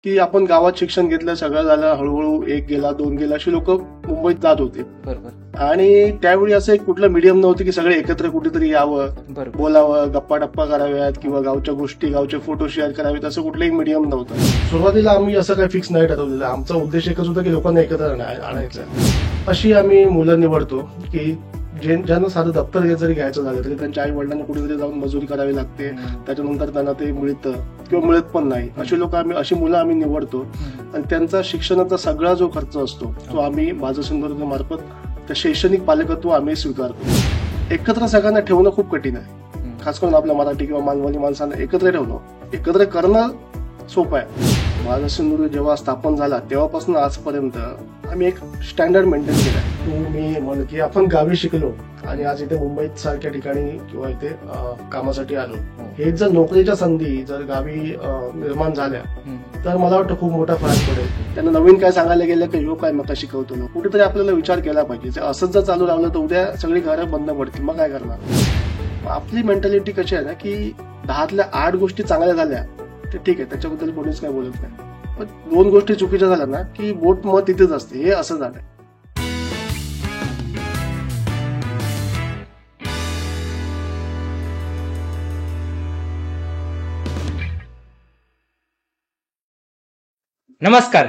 की आपण गावात शिक्षण घेतलं, सगळं झालं, हळूहळू 1 गेला, 2 गेला, अशी लोक मुंबईत जात होते. बरोबर आणि त्यावेळी असं एक कुठलं मीडियम नव्हतं की सगळे एकत्र कुठेतरी यावं, बरोबर बोलावं, गप्पा टप्पा कराव्यात किंवा गावच्या गोष्टी, गावचे फोटो शेअर करावेत, असं कुठलंही मीडियम नव्हतं. सुरुवातीला आम्ही असं काही फिक्स नाही ठरवलेलं. आमचा उद्देश एकच होता की लोकांना एकत्र आणायचं. अशी आम्ही मुलं निवडतो की ज्यांना साधं दप्तर जरी घ्यायचं झालं तरी त्यांच्या आई वडिलांना कुठेतरी जाऊन मजुरी करावी लागते, त्याच्यानंतर त्यांना ते मिळतं किंवा मिळत पण नाही. अशी मुलं आम्ही निवडतो आणि त्यांचा शिक्षणाचा सगळा जो खर्च असतो तो आम्ही माझं सिंधुदुर्ग मार्फत त्या शैक्षणिक पालकत्व आम्ही स्वीकारतो. एकत्र सगळ्यांना ठेवणं खूप कठीण आहे, खास करून आपल्या मराठी किंवा मालवणी माणसांना एकत्र ठेवणं, एकत्र करणं सोपं आहे. माझा सिंधुदुर्ग जेव्हा स्थापन झाला तेव्हापासून आजपर्यंत आम्ही एक स्टँडर्ड मेंटेन केलाय. मी म्हणू की आपण गावी शिकलो आणि आज इथे मुंबईत सारख्या ठिकाणी किंवा इथे कामासाठी आलो. हे जर नोकरीच्या संधी जर गावी निर्माण झाल्या तर मला वाटतं खूप मोठा फरक पडेल. त्यांना नवीन काय सांगायला गेलं की ह्यो काय मका शिकवतो, कुठेतरी आपल्याला विचार केला पाहिजे. असंच जर चालू राहिलं तर उद्या सगळी घरं बंद पडतील, मग काय करणार. आपली मेंटॅलिटी कशी आहे ना की 10तल्या 8 गोष्टी चांगल्या झाल्या तर ठीक आहे, त्याच्याबद्दल कोणीच काय बोलत नाही. पण 2 गोष्टी चुकीच्या झाल्या ना की बोट मग तिथेच असते. हे असं झालंय. नमस्कार.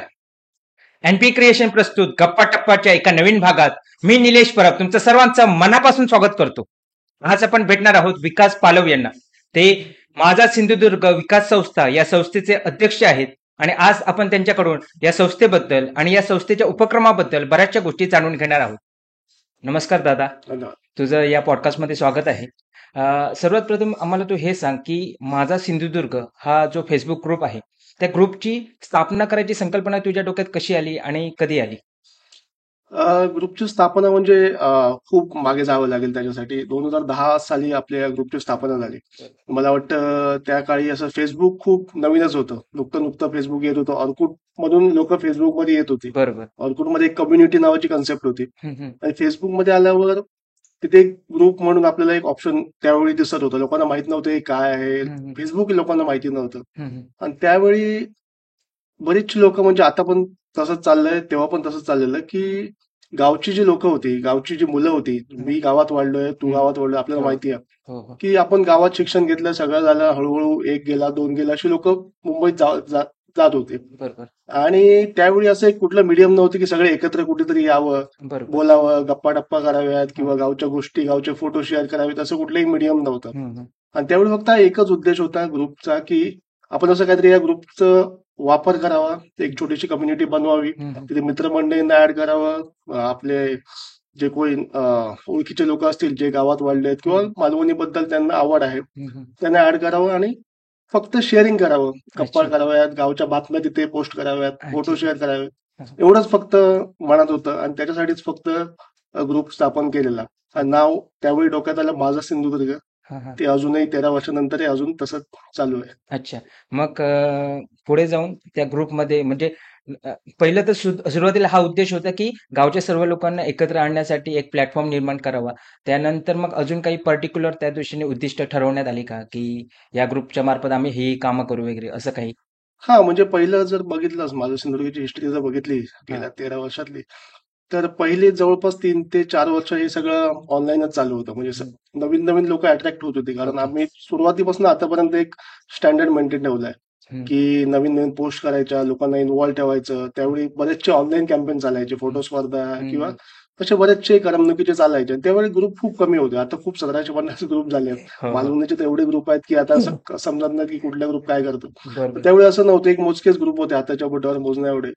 एनपी क्रिएशन प्रस्तुत गप्पा टप्पाच्या एका नवीन भागात मी निलेश परब तुमचं सर्वांचं मनापासून स्वागत करतो. आज आपण भेटणार आहोत विकास पालव यांना. ते माझा सिंधुदुर्ग विकास संस्था या संस्थेचे अध्यक्ष आहेत आणि आज आपण त्यांच्याकडून या संस्थेबद्दल आणि या संस्थेच्या उपक्रमाबद्दल बऱ्याचशा गोष्टी जाणून घेणार आहोत. नमस्कार दादा, तुझं या पॉडकास्टमध्ये स्वागत आहे. सर्वात प्रथम आम्हाला तू हे सांग की माझा सिंधुदुर्ग हा जो फेसबुक ग्रुप आहे त्या ग्रुपची स्थापना करायची संकल्पना तुझ्या डोक्यात कशी आली आणि कधी आली? ग्रुपची स्थापना म्हणजे खूप मागे जावं लागेल त्याच्यासाठी. 2010 साली आपल्या ग्रुपची स्थापना झाली. मला वाटतं त्या काळी असं फेसबुक खूप नवीनच होतं. नुकतं फेसबुक येत होतं. ऑर्कुट मधून लोक फेसबुक मध्ये येत होती. बरोबर. ऑर्कुट मध्ये एक कम्युनिटी नावाची कन्सेप्ट होती हम्म. आणि फेसबुक मध्ये आल्यावर तिथे एक ग्रुप म्हणून आपल्याला एक ऑप्शन त्यावेळी दिसत होतं. लोकांना माहित नव्हतं हे काय आहे. फेसबुक लोकांना माहिती नव्हतं आणि त्यावेळी बरीचशी लोक, म्हणजे आता पण तसंच चाललंय, तेव्हा पण तसंच चाललेलं की गावची जी लोक होती, गावची जी मुलं होती, मी गावात वाढलोय, तू गावात वाढलोय, आपल्याला माहिती आहे हो हो की आपण गावात शिक्षण घेतलं, सगळं झालं, हळूहळू 1 गेला, 2 गेला, अशी लोक मुंबईत जात होते. बरोबर आणि त्यावेळी असं एक कुठलं मीडियम नव्हतं की सगळे एकत्र कुठेतरी यावं, बरोबर बोलावं, गप्पा टप्पा कराव्यात किंवा गावच्या गोष्टी, गावचे फोटो शेअर करावेत, असं कुठलंही मीडियम नव्हतं. आणि त्यावेळी फक्त एकच उद्देश होता ग्रुपचा की आपण असं काहीतरी या ग्रुपचं वापर करावा, एक छोटीशी कम्युनिटी बनवावी, तिथे मित्रमंडळींना ऍड करावं, आपले जे कोणी ओळखीचे लोक असतील जे गावात वाढलेत किंवा मालवणीबद्दल त्यांना आवड आहे त्यांना ऍड करावं आणि फक्त शेअरिंग करावं, गप्पा अच्छा. कराव्यात, गावच्या बातम्या तिथे पोस्ट कराव्यात, फोटो अच्छा. शेअर करावेत, एवढंच फक्त मनात होतं. आणि त्याच्यासाठीच फक्त ग्रुप स्थापन केलेला. आणि नाव त्यावेळी डोक्यात आलं माझा सिंधुदुर्ग. ते अजूनही 13 वर्षानंतरही अजून तसंच चालू आहे. अच्छा. मग पुढे जाऊन त्या ग्रुपमध्ये म्हणजे पहिलं तर सुरुवातीला हा उद्देश होता की गावच्या सर्व लोकांना एकत्र आणण्यासाठी एक प्लॅटफॉर्म निर्माण करावा. त्यानंतर मग अजून काही पर्टिक्युलर त्या दृष्टीने उद्दिष्ट ठरवण्यात आली का की या ग्रुपच्या मार्फत आम्ही ही कामं करू वगैरे असं काही? हा, म्हणजे पहिलं जर बघितलंस, माझं सिंधुदुर्गची हिस्ट्री जर बघितली गेल्या 13 वर्षातली, तर पहिले जवळपास 3 ते 4 वर्ष हे सगळं ऑनलाईनच चालू होतं. म्हणजे नवीन नवीन लोक अट्रॅक्ट होत होते, कारण आम्ही सुरुवातीपासून आतापर्यंत एक स्टँडर्ड मेंटेन ठेवलाय की नवीन नवीन पोस्ट करायच्या, लोकांना इन्व्हॉल्व ठेवायचं. त्यावेळी बरेचसे ऑनलाईन कॅम्पेन चालायचे, फोटो स्पर्धा किंवा असे बरेचसे करमणुकीचे चालायचे. त्यावेळी ग्रुप खूप कमी होते. आता खूप 1750 ग्रुप झाले. मालवणीचे तर एवढे ग्रुप आहेत की आता समजत नाही की कुठल्या ग्रुप काय करतो. त्यावेळी असं नव्हतं, एक मोजकेच ग्रुप होते, हाताच्या बोटावर मोजण्या एवढे.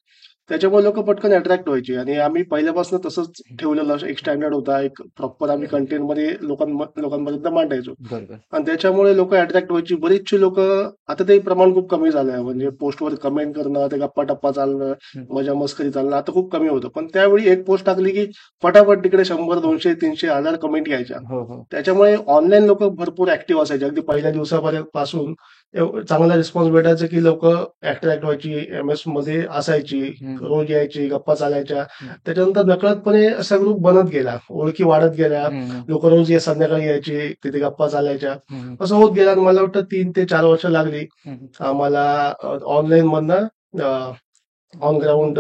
त्याच्यामुळे लोक पटकन अट्रॅक्ट व्हायचे. आणि आम्ही पहिल्यापासून तसंच ठेवलेलं, एक स्टँडर्ड होता, एक प्रॉपर आम्ही कंटेंट मध्ये लोकांपर्यंत मांडायचो. आणि त्याच्यामुळे लोक अट्रॅक्ट व्हायची. बरीचशी लोक, आता ते प्रमाण खूप कमी झालंय, म्हणजे पोस्टवर कमेंट करणं, ते गप्पा टप्पा चालणं, मजा मस्करी चालणं आता खूप कमी होतं. पण त्यावेळी एक पोस्ट टाकली की फटाफट तिकडे 100, 200, 300, 1000 कमेंट यायच्या. त्याच्यामुळे ऑनलाईन लोक भरपूर ऍक्टिव्ह असायचे. अगदी पहिल्या दिवसापर्यंत पासून चांगला रिस्पॉन्स भेटायचा की लोक अट्रॅक्ट व्हायची, एमएस मध्ये असायची, रोज यायची, गप्पा चालायच्या. त्याच्यानंतर नकळतपणे असा ग्रुप बनत गेला, ओळखी वाढत गेल्या, लोक रोज संध्याकाळी यायची, तिथे गप्पा चालायच्या. असं होत गेला. मला वाटतं 3 ते 4 वर्ष लागली आम्हाला ऑनलाईन मधनं ऑन ग्राउंड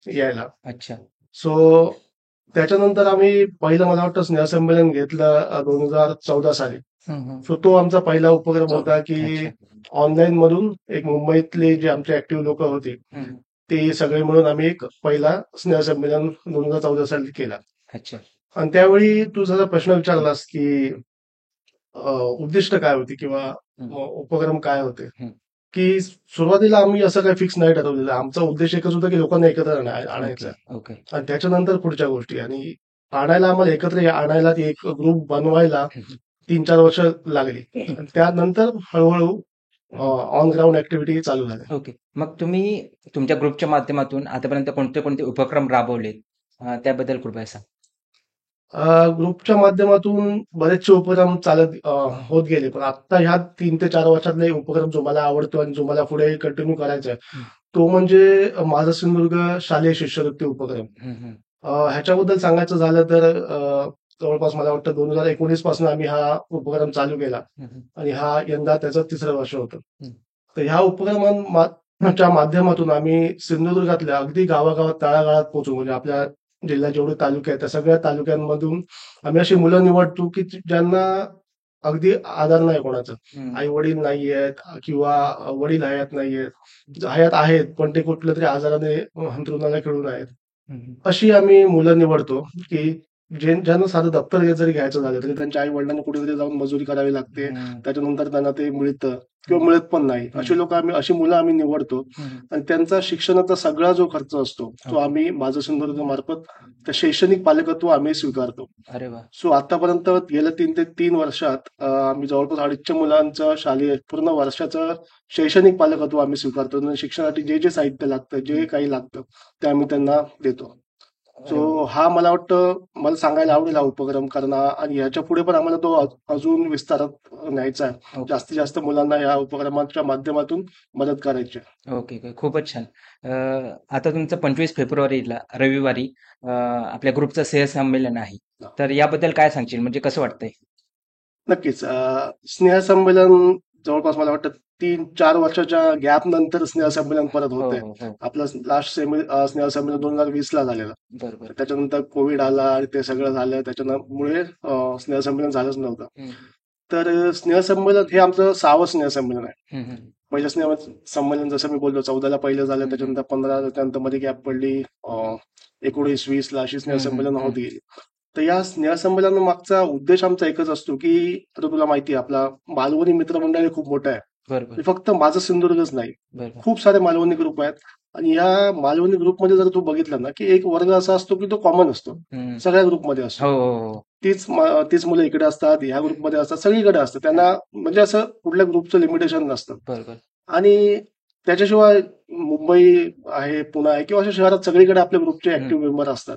यायला. अच्छा. सो त्याच्यानंतर आम्ही पहिलं मला वाटतं स्नेहसंमेलन घेतलं 2014 साली. सो तो आमचा पहिला उपक्रम होता की अच्छा. ऑनलाईन मधून एक मुंबईतले जे आमचे ऍक्टिव्ह लोक होते ते सगळे मिळून आम्ही एक पहिला स्नेहसंमेलन 2014 साली केला. अच्छा. आणि त्यावेळी तू जसा प्रश्न विचारलास की उद्दिष्ट काय होती किंवा उपक्रम काय होते, की सुरुवातीला आम्ही असं काही फिक्स नाही ठरवलेलं. आमचा उद्देश एकच होता की लोकांना एकत्र आणायचं ओके. आणि त्याच्यानंतर पुढच्या गोष्टी. आणि आणायला आम्हाला एकत्र आणायला ती एक ग्रुप बनवायला 3-4 वर्ष लागली. आणि त्यानंतर हळूहळू ऑन ग्राउंड ऍक्टिव्हिटी चालू झाल्या. ओके. मग तुम्ही तुमच्या ग्रुपच्या माध्यमातून आतापर्यंत कोणते कोणते उपक्रम राबवलेत त्याबद्दल कृपया सांग. ग्रुपच्या माध्यमातून बरेचसे उपक्रम चालत होत गेले. पण आता ह्या 3 ते 4 वर्षातले उपक्रम जो मला आवडतो आणि जो मला पुढे कंटिन्यू करायचा आहे तो म्हणजे माझा सिंधुदुर्ग शालेय शिष्यवृत्ती उपक्रम. ह्याच्याबद्दल सांगायचं झालं तर जवळपास मला वाटतं 2019 पासून आम्ही हा उपक्रम चालू केला आणि हा यंदा त्याचं 3रं वर्ष होतं. तर ह्या उपक्रमांच्या माध्यमातून आम्ही सिंधुदुर्गातल्या अगदी गावागावात तळागाळात पोहोचू, म्हणजे आपल्या जिल्ह्यात जेवढे तालुके आहेत त्या सगळ्या तालुक्यांमधून आम्ही अशी मुलं निवडतो की ज्यांना अगदी आधार नाही कोणाचं, आई वडील नाहीयेत किंवा वडील हयात नाहीयेत, हयात आहेत पण ते कुठल्या तरी आजाराने अंथरुणाला खिळून आहेत. अशी आम्ही मुलं निवडतो की ज्यांना साधं दप्तर जरी घ्यायचं झालं तरी त्यांच्या आई वडिलांना कुठेतरी जाऊन मजुरी करावी लागते, त्याच्यानंतर त्यांना ते मिळतं किंवा मिळत पण नाही. अशी मुलं आम्ही निवडतो आणि त्यांचा शिक्षणाचा सगळा जो खर्च असतो तो आम्ही माझं सिंधुदुर्ग मार्फत त्या शैक्षणिक पालकत्व आम्ही स्वीकारतो. अरे वा. सो आतापर्यंत गेल्या 3 वर्षात आम्ही जवळपास 250 मुलांचं शालेय पूर्ण वर्षाचं शैक्षणिक पालकत्व आम्ही स्वीकारतो आणि शिक्षणासाठी जे जे साहित्य लागतं, जे काही लागतं ते आम्ही त्यांना देतो. सो हा मला वाटतं मला सांगायला आवडेल हा उपक्रम, कारण आणि ह्याच्या पुढे पण आम्हाला तो अजून विस्तारात न्यायचा आहे. जास्तीत जास्त मुलांना या उपक्रमाच्या माध्यमातून मदत करायची आहे. ओके. खूपच छान. आता तुमचं 25 फेब्रुवारीला रविवारी आपल्या ग्रुपचं स्नेहसंमेलन आहे. तर याबद्दल काय सांगशील, म्हणजे कसं वाटतंय? नक्कीच. स्नेहसंमेलन जवळपास मला वाटतं 3-4 वर्षाच्या गॅप नंतर स्नेहसंमेलन परत हो, होतंय. हो, हो. आपलं लास्ट स्नेहसंमेलन 2020 ला झालेलं. बरोबर. त्याच्यानंतर कोविड आला आणि ते सगळं झालं, त्याच्यामुळे स्नेहसंमेलन झालंच नव्हतं. तर स्नेहसंमेलन हे आमचं 6वं स्नेहसंमेलन आहे. पहिलं स्नेहसंमेलन जसं मी बोललो 14ला पहिलं झालं, त्याच्यानंतर 15 त्यानंतर मध्ये गॅप पडली, 19-20 ला अशी स्नेहसंमेलन होत गेली. तर या स्नेहसंमेलनामागचा उद्देश आमचा एकच असतो की आता तुला माहिती आहे आपला मालवणी मित्रमंडळ हे खूप मोठं आहे. बरोबर. फक्त माझं सिंधुदुर्गच नाही, बरोबर. खूप सारे मालवणी ग्रुप आहेत. आणि या मालवणी ग्रुपमध्ये जर तू बघितलं ना की एक वर्ग असा असतो की तो कॉमन असतो, सगळ्या ग्रुपमध्ये हो, असतो. हो, हो. तीच मुलं इकडे असतात, ह्या ग्रुपमध्ये असतात, सगळीकडे असतात. त्यांना म्हणजे असं कुठल्या ग्रुपचं लिमिटेशन नसतं. बरोबर. आणि त्याच्याशिवाय मुंबई आहे, पुणे आहे किंवा अशा शहरात सगळीकडे आपल्या ग्रुपचे ऍक्टिव्ह मेंबर असतात.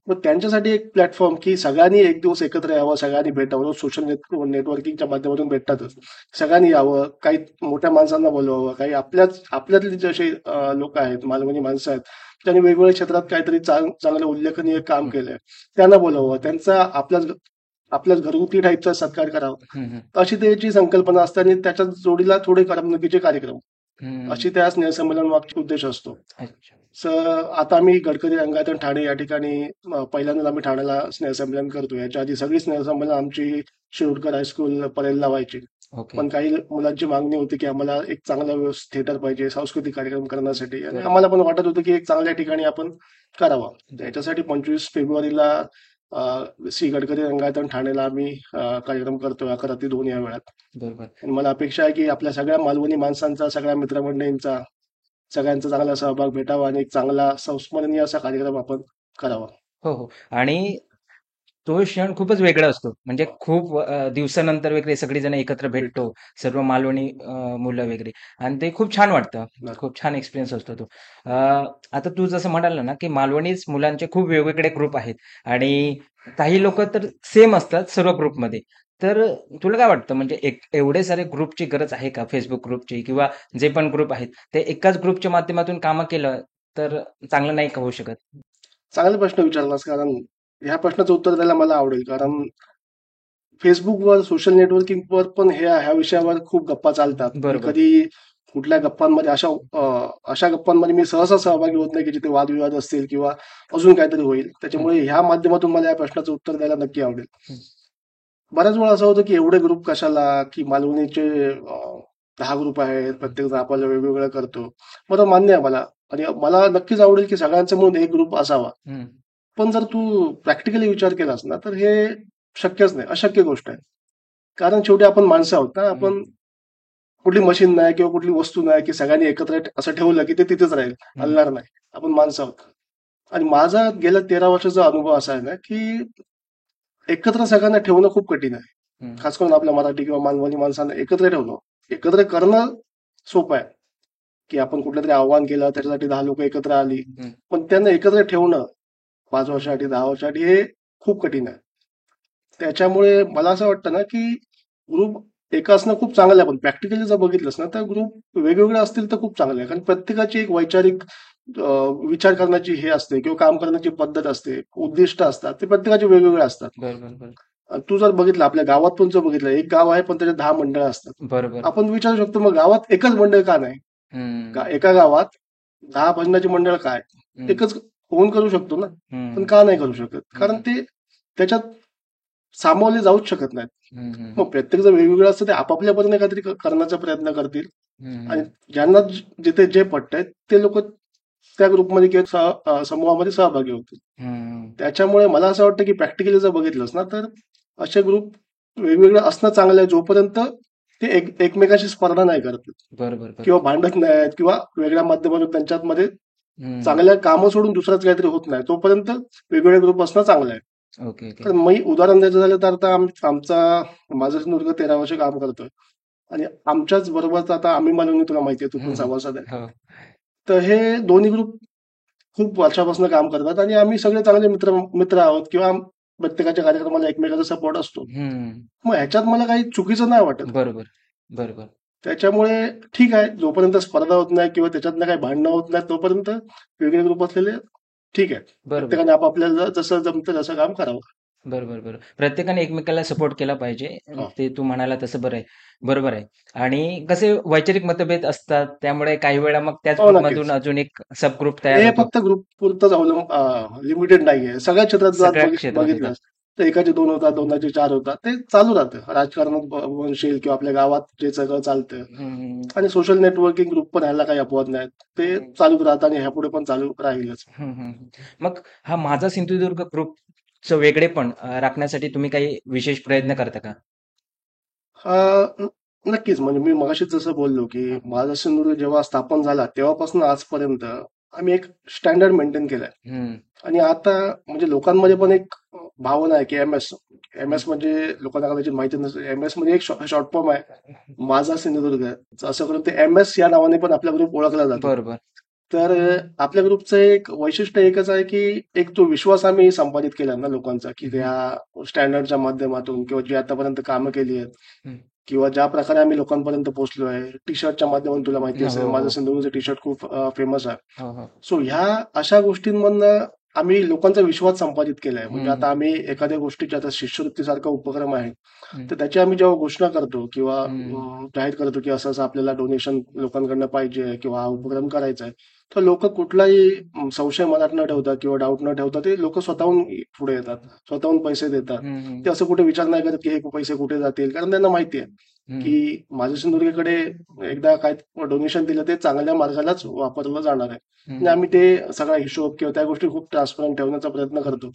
मग त्यांच्यासाठी एक प्लॅटफॉर्म की सगळ्यांनी एक दिवस एकत्र यावं, सगळ्यांनी भेटावं. सोशल नेटवर्किंगच्या माध्यमातून भेटतातच, सगळ्यांनी यावं, काही मोठ्या माणसांना बोलवावं, काही आपल्यातले जसे लोक आहेत, मालवणी माणसं आहेत त्यांनी वेगवेगळ्या क्षेत्रात काहीतरी चांगलं उल्लेखनीय काम केलंय त्यांना बोलावं, त्यांचा आपल्याच घरगुती टाईपचा सत्कार करावा. अशी त्याची संकल्पना असते आणि त्याच्या जोडीला थोडे करमणुकीचे कार्यक्रम, अशी त्या स्नेहसंमेलन मागचा उद्देश असतो. आता आम्ही गडकरी रंगायतन ठाणे या ठिकाणी पहिल्यांदाच आम्ही ठाण्याला स्नेहसंमेलन करतो. याच्या आधी सगळी स्नेहसंमेलन आमची शिरूरकर हायस्कूल परेलला व्हायची. पण काही मुलांची मागणी होती की आम्हाला एक चांगला थिएटर पाहिजे सांस्कृतिक कार्यक्रम करण्यासाठी, आणि आम्हाला पण वाटत होतं की एक चांगल्या ठिकाणी आपण करावा. याच्यासाठी 25 फेब्रुवारीला श्री गडकरी रंगायतन ठाण्याला आम्ही कार्यक्रम करतोय 11 ते 2 या वेळात. बरोबर. आणि मला अपेक्षा आहे की आपल्या सगळ्या मालवणी माणसांचा, सगळ्या मित्रमंडळींचा, सगळ्यांचा चांगला सहभाग भेटावा आणि एक चांगला संस्मरणीय असा कार्यक्रम आपण करावा. हो, हो. आणि तो क्षण खूपच वेगळा असतो. म्हणजे खूप दिवसानंतर वगैरे सगळेजण एकत्र भेटतो, सर्व मालवणी मुलं वगैरे, आणि ते खूप छान वाटतं. खूप छान एक्सपिरियन्स असतो तो. आता तू जसं म्हणाला ना, की मालवणीच मुलांचे खूप वेगवेगळे ग्रुप आहेत आणि काही लोक तर सेम असतात सर्व ग्रुपमध्ये. तर तुला काय वाटतं, म्हणजे एवढे सारे ग्रुपची गरज आहे का? फेसबुक ग्रुपची किंवा जे पण ग्रुप आहेत ते एकाच ग्रुपच्या माध्यमातून कामं केलं तर चांगलं नाही का होऊ शकत? चांगला प्रश्न विचारलास, कारण ह्या प्रश्नाचं उत्तर द्यायला मला आवडेल. कारण फेसबुकवर, सोशल नेटवर्किंगवर पण ह्या विषयावर खूप गप्पा चालतात. बरोबर. कधी कुठल्या गप्पांमध्ये अशा गप्पांमध्ये मी सहसा सहभागी होत नाही की जिथे वादविवाद असतील किंवा अजून काहीतरी होईल. त्याच्यामुळे ह्या माध्यमातून मला या प्रश्नाचं उत्तर द्यायला नक्की आवडेल. हं. बऱ्याच वेळा असं होतं की एवढे ग्रुप कशाला, की मालवणीचे 10 ग्रुप आहेत, प्रत्येक जण आपल्याला वेगवेगळं करतो. बरं, मान्य आहे मला, आणि मला नक्कीच आवडेल की सगळ्यांचा म्हणून एक ग्रुप असावा. हं. पण जर तू प्रॅक्टिकली विचार केलास ना, तर हे शक्यच नाही, अशक्य गोष्ट आहे. कारण शेवटी आपण माणसं आहोत ना, हं. आपण कुठली मशीन नाही किंवा कुठली वस्तू नाही की सगळ्यांनी एकत्र असं ठेवलं की ते तिथेच राहील, हं. हलणार नाही. आपण माणसं आहोत. आणि माझा गेल्या 13 वर्षाचा अनुभव असा आहे ना, की एकत्र सगळ्यांना ठेवणं खूप कठीण आहे. हं. खास करून आपल्या मराठी किंवा मालवणी माणसांना एकत्र ठेवणं, एकत्र करणं सोपं आहे, की आपण कुठलं तरी आव्हान केलं, त्याच्यासाठी 10 लोक एकत्र आली. हं. पण त्यांना एकत्र ठेवणं 5 वर्षासाठी, 10 वर्षासाठी हे खूप कठीण आहे. त्याच्यामुळे मला असं वाटतं ना, की ग्रुप एक असणं खूप चांगलं आहे, पण प्रॅक्टिकली जर बघितलंस ना, तर ग्रुप वेगवेगळे असतील तर खूप चांगलं आहे. कारण प्रत्येकाची एक वैचारिक विचार करण्याची हे असते किंवा काम करण्याची पद्धत असते, उद्दिष्ट असतात, ते प्रत्येकाचे वेगवेगळे असतात. बरोबर. तू जर बघितलं, आपल्या गावात पण जर बघितलं, एक गाव आहे पण त्याच्यात 10 मंडळ असतात. बरोबर. आपण विचारू शकतो, मग गावात एकच मंडळ का नाही? हं. एका गावात 10 भजनाची मंडळ काय? हं. एकच होऊन करू शकतो ना. पण हं. का नाही करू शकत? कारण हं. ते त्याच्यात सामावले जाऊच शकत नाहीत. हं. हं. मग प्रत्येक जण वेगवेगळं असतं, ते आपापल्या परीने काहीतरी करण्याचा प्रयत्न करतील. आणि हं. ज्यांना जिथे जे पटतंय ते लोक त्या ग्रुपमध्ये किंवा समूहामध्ये सहभागी होतील. हं. त्याच्यामुळे मला असं वाटतं की प्रॅक्टिकली जर बघितलंस ना, तर असे ग्रुप वेगवेगळे असणं चांगलं आहे, जोपर्यंत ते एकमेकाशी स्पर्धा नाही करत बरोबर. किंवा भांडत नाहीत किंवा वेगळ्या माध्यमातून त्यांच्यामध्ये हं. चांगल्या कामं सोडून दुसरंच काहीतरी होत नाही, तोपर्यंत वेगवेगळे ग्रुप असणं चांगलं आहे. ओके. तर मी उदाहरण द्यायचं झालं तर आता आमचा माझा सिंधुदुर्ग 13 वर्ष काम करतोय, आणि आमच्याच बरोबर आता आम्ही मालवणी, तुला माहिती आहे, तू पण हं. सभासद आहे. हो. तर हे दोन्ही ग्रुप खूप वर्षापासून काम करतात, आणि आम्ही सगळे चांगले मित्र मित्र आहोत किंवा प्रत्येकाच्या कार्यक्रमाला एकमेकाचा सपोर्ट असतो. हं. मग ह्याच्यात मला काही चुकीचं नाही वाटत. बरोबर. त्याच्यामुळे ठीक आहे, जोपर्यंत स्पर्धा होत नाही किंवा त्याच्यातनं काही भांडणं होत नाही, तोपर्यंत वेगळे ग्रुप असलेले ठीक आहे. बरोबर. प्रत्येकाने आपापल्याला जसं जमतं तसं काम करावं. बरोबर. प्रत्येकाने एकमेकाला सपोर्ट केला पाहिजे. हो. ते तू म्हणाला तसं बरं आहे. बरोबर आहे. आणि कसे वैचारिक मतभेद असतात, त्यामुळे काही वेळा मग त्याच हो, ग्रुपमधून नक्कीच. अजून एक सब ग्रुप तयार हे होतो. फक्त ग्रुप पुरतंच लिमिटेड नाहीये. सगळ्या क्षेत्रात जर सगळ्या क्षेत्रात होतं. बघितलंस, तर एकाचे 2 होतात, दोनाचे 4 होतात. ते चालू राहतं. राजकारणात बनशील किंवा आपल्या गावात जे सगळं चालतं. हं. आणि सोशल नेटवर्किंग ग्रुप पण ह्याला काही अपवाद नाहीत. ते हं. चालूच राहतात आणि ह्यापुढे पण चालू राहीलच. हं. मग हा माझा सिंधुदुर्ग ग्रुपचं वेगळेपण राखण्यासाठी तुम्ही काही विशेष प्रयत्न करता का? नक्कीच. म्हणजे मी मगाशीच जसं बोललो, की हं. माझा सिंधुदुर्ग जेव्हा स्थापन झाला, तेव्हापासून आजपर्यंत आम्ही एक स्टँडर्ड मेंटेन केलाय. हं. आणि आता म्हणजे लोकांमध्ये पण एक भावना आहे, की एम-एस. हं. एम-एस म्हणजे लोकांना कदाचित माहिती नसेल. एम-एस म्हणजे एक शॉर्ट फॉर्म आहे. माझा सिंधुदुर्ग. असं करून ते एम-एस या नावाने पण आपला ग्रुप ओळखला जातो. बरोबर. तर आपल्या ग्रुपचं एक वैशिष्ट्य एकच आहे, की एक तो विश्वास आम्ही संपादित केला ना लोकांचा, की हं. त्या स्टँडर्डच्या माध्यमातून किंवा जी आतापर्यंत कामं केली आहेत हं. किंवा ज्या प्रकारे आम्ही लोकांपर्यंत पोहोचलो आहे. टी शर्टच्या माध्यमातून तुला माहिती असेल, माझं हो. सिंधुदुर्गचं टी शर्ट खूप फेमस आहे. हो. सो ह्या अशा गोष्टींमधनं आम्ही लोकांचा विश्वास संपादित केलाय. म्हणजे हं. आता आम्ही एखाद्या गोष्टीच्या, आता शिष्यवृत्तीसारखा उपक्रम आहे, हं. तर त्याची आम्ही जेव्हा घोषणा करतो किंवा हं. जाहीर करतो की असं असं आपल्याला डोनेशन लोकांकडनं पाहिजे किंवा हा उपक्रम करायचा आहे, तर लोक कुठलाही संशय मनात न ठेवता किंवा डाऊट न ठेवता ते लोक स्वतःहून पुढे येतात, स्वतःहून पैसे देतात. हं. ते असं कुठे विचार नाही करत की हे पैसे कुठे जातील, कारण त्यांना माहिती आहे हं. की माझ्या सिंधुदुर्गकडे एकदा काय डोनेशन दिलं ते चांगल्या मार्गालाच वापरलं जाणार आहे. आणि हं. आम्ही ते सगळा हिशोब किंवा त्या गोष्टी खूप ट्रान्सपरंट ठेवण्याचा प्रयत्न करतो.